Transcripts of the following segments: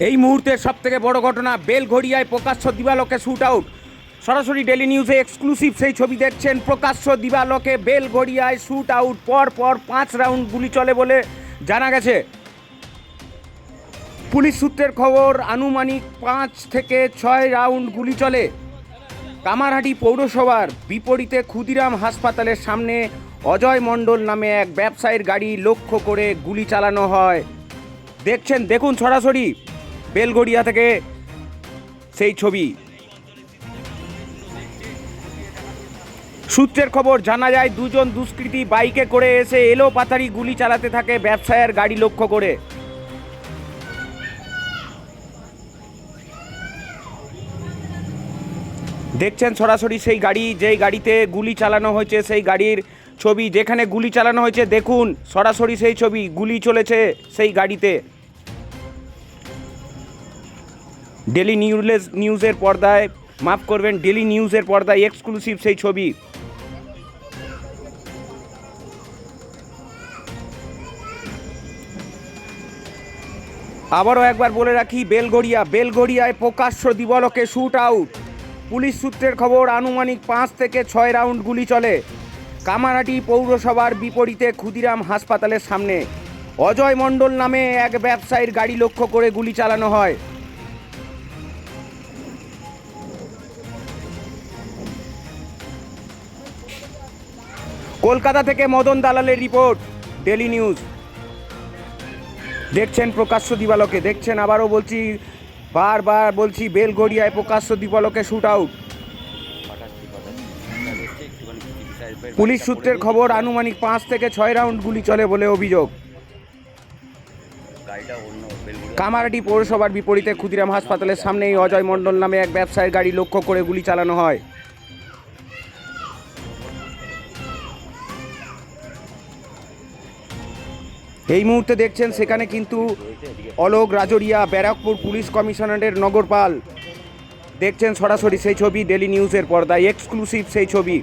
এই মুহূর্তের সবথেকে বড় ঘটনা, বেলঘড়িয়ায় প্রকাশ্য দিবালোকে শ্যুট আউট। সরাসরি ডেলি নিউজে এক্সক্লুসিভ সেই ছবি দেখছেন। প্রকাশ্য দিবালোকে বেলঘড়িয়ায় শ্যুট আউট, পর 5 রাউন্ড গুলি চলে বলে জানা গেছে। পুলিশ সূত্রের খবর, আনুমানিক 5 থেকে 6 রাউন্ড গুলি চলে। কামারহাটি পৌরসভার বিপরীতে ক্ষুদিরাম হাসপাতালের সামনে অজয় মণ্ডল নামে এক ব্যবসায়ীর গাড়ি লক্ষ্য করে গুলি চালানো হয়। দেখুন সরাসরি বেলঘড়িয়া থেকে সেই ছবি। সূত্রের খবর, জানা যায় দুজন দুষ্কৃতী বাইকে করে এসে এলোপাতাড়ি গুলি চালাতে থাকে ব্যবসায়ীর গাড়ি লক্ষ্য করে। দেখছেন সরাসরি সেই গাড়ি, যেই গাড়িতে গুলি চালানো হয়েছে সেই গাড়ির ছবি। যেখানে গুলি চালানো হয়েছে দেখুন সরাসরি সেই ছবি, গুলি চলেছে সেই গাড়িতে। ডেলি নিউজের পর্দায়, মাফ করবেন, ডেলি নিউজের পর্দায় এক্সক্লুসিভ সেই ছবি। আবারও একবার বলে রাখি, বেলঘড়িয়ায় প্রকাশ্য দিবালোকে শ্যুট আউট। পুলিশ সূত্রের খবর, আনুমানিক 5 থেকে 6 রাউন্ড গুলি চলে। কামারহাটি পৌরসভার বিপরীতে ক্ষুদিরাম হাসপাতালের সামনে অজয় মণ্ডল নামে এক ব্যবসায়ীর গাড়ি লক্ষ্য করে গুলি চালানো হয়। কলকাতা থেকে মদন দালালের রিপোর্ট, ডেলি নিউজ। দেখছেন প্রকাশ্য দিবালোকে, দেখছেন, আবারও বলছি, বারবার বলছি, বেলঘড়িয়ায় প্রকাশ্য দিবালোকে শ্যুট আউট। পুলিশ সূত্রের খবর, আনুমানিক 5 থেকে 6 রাউন্ড গুলি চলে বলে অভিযোগ। কামারহাটি পৌরসভার বিপরীতে ক্ষুদিরাম হাসপাতালের সামনেই অজয় মণ্ডল নামে এক ব্যবসায়ীর গাড়ি লক্ষ্য করে গুলি চালানো হয়। এই মুহূর্তে দেখছেন সেখানে কিন্তু অলোক রাজরিয়া, ব্যারাকপুর পুলিশ কমিশনারের নগরপাল। দেখছেন সরাসরি সেই ছবি, ডেলি নিউজের পর্দায় এক্সক্লুসিভ সেই ছবি।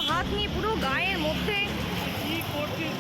হাত নিয়ে পুরো গায়ের মধ্যে কি করছিস?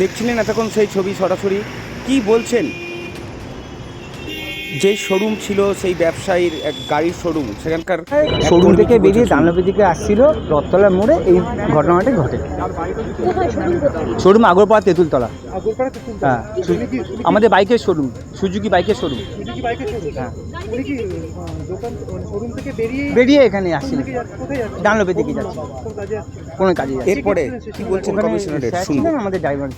দেখছিলেন এতক্ষণ সেই ছবি সরাসরি। কি বলছেন? যেই শোরুম ছিল সেই ব্যবসায়ীর এক গাড়ির শোরুম, সেখানকার শোরুম থেকে বেরিয়ে ডানলপের দিকে আসছিল, রথতলার মোড়ে এই ঘটনাটি ঘটে। শোরুম আগরপাড়া তেঁতুলতলা। হ্যাঁ, আমাদের বাইকের শোরুম, সুজুকি বাইকের শোরুম। হ্যাঁ, বেরিয়ে এখানে আসছিল, ডানলপের দিকে যাচ্ছে কোনো কাজে। এরপরে কি বলছেন কমিশনারের? শুনুন। আমাদের ড্রাইভার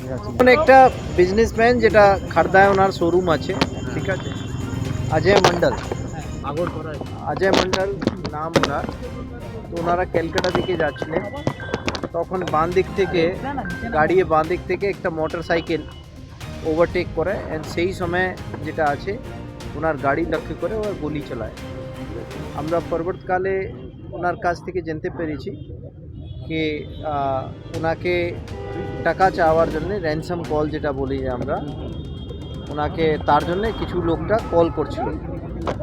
একটা বিজনেসম্যান, যেটা খারদায় ওনার শোরুম আছে, ঠিক আছে, অজয় মন্ডল, অজয় মন্ডল নাম ওনার। তো ওনারা ক্যালকাটা দিকে যাচ্ছিলেন, তখন বাঁ দিক থেকে একটা মোটর সাইকেল ওভারটেক করে, অ্যান্ড সেই সময় যেটা আছে ওনার গাড়ি লক্ষ্য করে ওরা গুলি চালায়। আমরা পরবর্তীকালে ওনার কাছ থেকে জানতে পেরেছি कि ওনাকে টাকা চাওয়ার জন্য র্যানসাম কল যেটা বলি আমরা ওনাকে তার জন্য কিছু লোকটা কল করছিল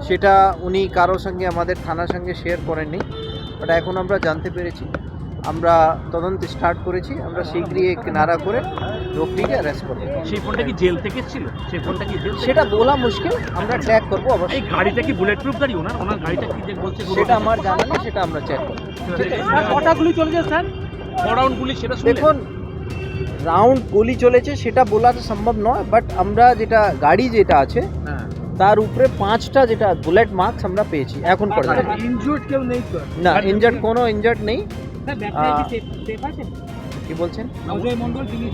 সেটা উনি কারোর সঙ্গে আমাদের থানার সঙ্গে শেয়ার করেননি বাট এখন আমরা জানতে পেরেছি আমরা তদন্ত স্টার্ট করেছি আমরা শীঘ্রই কিনারা করে লোকটিকে অ্যারেস্ট করব সেই ফোনটা কি জেল থেকে ছিল সেই ফোনটা কি জেল সেটা বলা মুশকিল আমরা ট্র্যাক করব এই অবশ্যই গাড়িটা কি বুলেট প্রুফ গাড়ি ওনার গাড়িটা কি যে বলছে সেটা আমার জানা নেই সেটা আমরা চেক করব কটা গুলি চলেছে স্যার রাউন্ড গুলি সেটা শুনলেন দেখুন রাউন্ড গুলি চলেছে সেটা বলা তো সম্ভব নয় বাট আমরা যেটা গাড়ি যেটা আছে হ্যাঁ তার উপরে 5টা যেটা বুলেট মার্কস আমরা পেয়েছি এখন পর্যন্ত ইনজুর্ড কেউ নেই তো না ইনজার্ড কোনো ইনজার্ড নেই স্যার সেফ আছে কি বলছেন অজয় মণ্ডল তিনি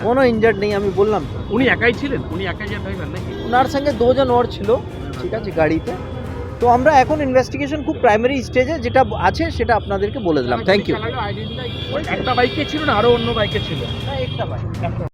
কোনো ইনজার্ড নেই আমি বললাম তো উনি একাই ছিলেন উনি একাই যে ড্রাইভার নাকি ওনার সঙ্গে দুজন ওর ছিল ঠিক আছে গাড়িতে তো আমরা এখন ইনভেস্টিগেশন খুব প্রাইমারি স্টেজে যেটা আছে সেটা আপনাদেরকে বলে দিলাম থ্যাংক ইউ একটা বাইকে ছিল না আরো অন্য বাইকে ছিল একটা